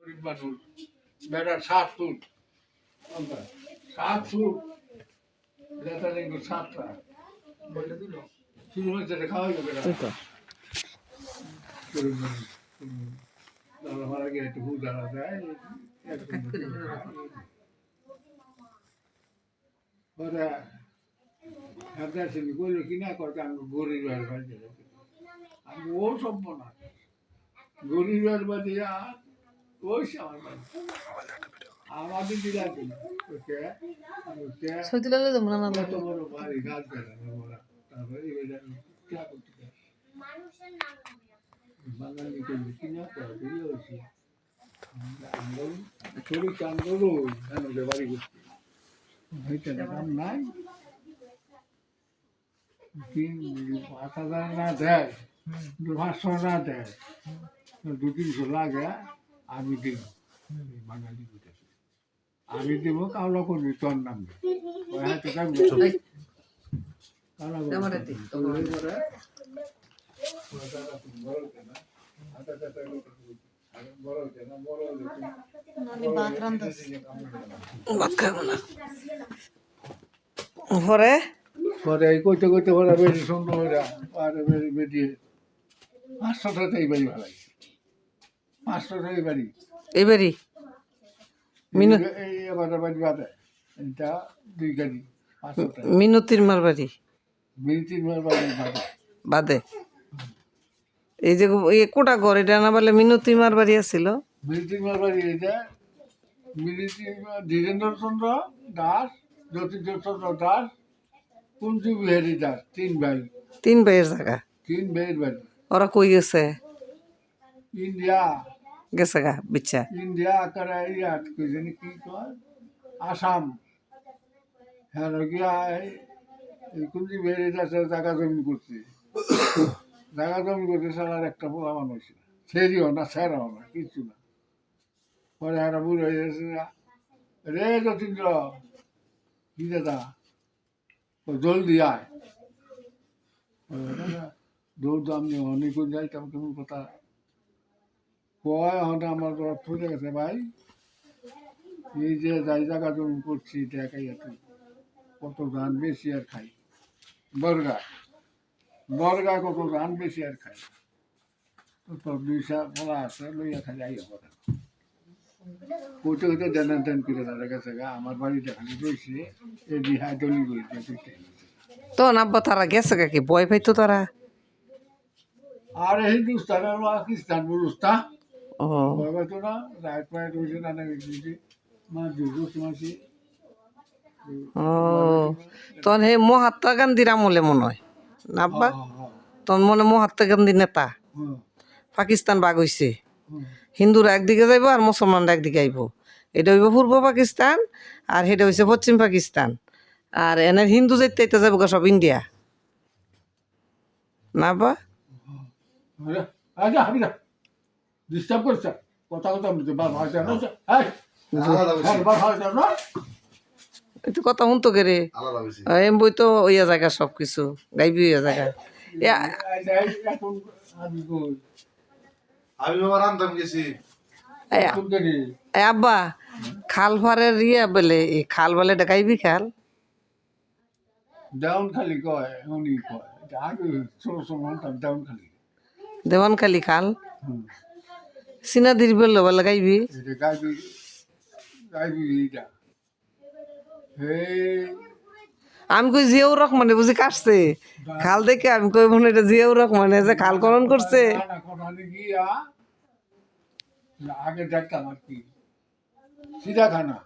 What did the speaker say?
গরিব মানুষ better 7 foot 7 foot বেটা দেখবো 7টা বলে দিল শুরু হয়েছে খাওয়াই যাবে না গরিব মানুষ মারা গিয়ে একটু ভুল জানা যায় ওরা হাজারশনি করলো কিনা করতে আমি গরিব আমি ও সভ্য না গরিবের বাড়ি আর ওই আমার বাড়ি আমাদের দিলা সৈতুলালে তো মনে না কত বড় বাড়ি গাছ বেড়ানো ওরা তারপরে বাঙালি করবে কিনা করে হয়েছে আন্দোলন শরীর আন্দোলন বাড়ি করতে কাম নাই 5,000 না দেয় 500 না দেয় 2-300 লাগে আমি দিব বাঙালি আমি দিব কাউলা করবি তোর নাম ওই হাতে পরে পরে কইতে কইতে ওরা বেশি সুন্দর ওরা আর বেরিয়ে 500টাতে এই বাড়ি ভালাই 500টা এই বাড়ি এবারই এই এবার বাড়ি বাদে এটা 2 গাড়ি 500টা মিনতির মার বাড়ি মিনিটির বাড়ি বাদে বাদে এই যে কোটা ঘর এটা না বলে মিনতি মার বাড়ি আছিল মিনিটির বাড়ি এটা ধীরেন্দ্র চন্দ্র দাস জ্যোতির্চন্দ্র দাস কুঞ্জু বিহারী দাস 3 ভাই 3 ভাইয়ের জায়গা 3 ভাইয়ের বাড়ি ওরা কই গেছে ইন্ডিয়া গেছে গা বিচ্ছা ইন্ডিয়া করে ইয়াত কই জানি কি কয় আসাম হ্যাঁ গিয়া এই কুঞ্জু বিহারী দাসের জায়গা জমি করছে জায়গা জমি করতে সালার একটা পোলা মানুষ সেরিও না সেরাও না কিছু না পরে একটা বুড়ো হয়ে গেছে রে যতীন্দ্র কি দাদা জলদি আয় দৌড় আমি অনেক যাইতাম কেমন কথা কয় হঠাৎ আমার ফুটে গেছে ভাই এই যে যাই জায়গা জমি করছি দেখাই এত কত ধান বেশি আর খাই বর্গা কত ধান বেশি আর খাই তোর 2 পোলা আছে লইয়া খাই যাই কথা কইতে কইতে দেন করে দাঁড়া গেছে গা আমার বাড়িটা খালি রয়েছে এই বিহায় দলি করেছে তো আব্বা তারা গেছে গা কি ভয় পাইতো তারা আর হিন্দুস্তান আর পাকিস্তান বুঝতা ও ভয় পাইতো না রাইট পায়ে রয়েছে না মা দুর্গত মাসি ও তখন হে মহাত্মা গান্ধীর আমলে মনে হয় না আব্বা তখন মনে মহাত্মা গান্ধী নেতা পাকিস্তান ভাগ হইছে হিন্দুরা একদিকে যাইব আর মুসলমানরা একদিকে আইব এটা হইব পূর্ব পাকিস্তান আর সেটা হইছে পশ্চিম পাকিস্তান আর এনে হিন্দু যাইতে যাইব সব ইন্ডিয়া না বা আচ্ছা হাবি না ডিস্টার্ব করছে কথা কথা বলতে বা ভাষা না একটু কথা শুনতো কে রে এম বই তো ওইয়া জায়গা সব কিছু গাইবি ওইয়া জায়গা আব্বা খাল ফারের ইয়া বলে এই খাল বলে গাইবি খাল দেওয়ান খালি কয় উনি কয় আগে ছোট সময় দেওয়ান খালি দেওয়ানখালি খাল সিনাদির বললো বলে গাইবি এটা গাইবি এইটা আমি কই জিয়াউর রহমানে বুঝি কাটছে খাল দেখে আমি কই মনে এটা জিয়াউর রহমানে যে খাল খনন করছে গিয়া আগে দেখতাম আর কি চিড়াখানা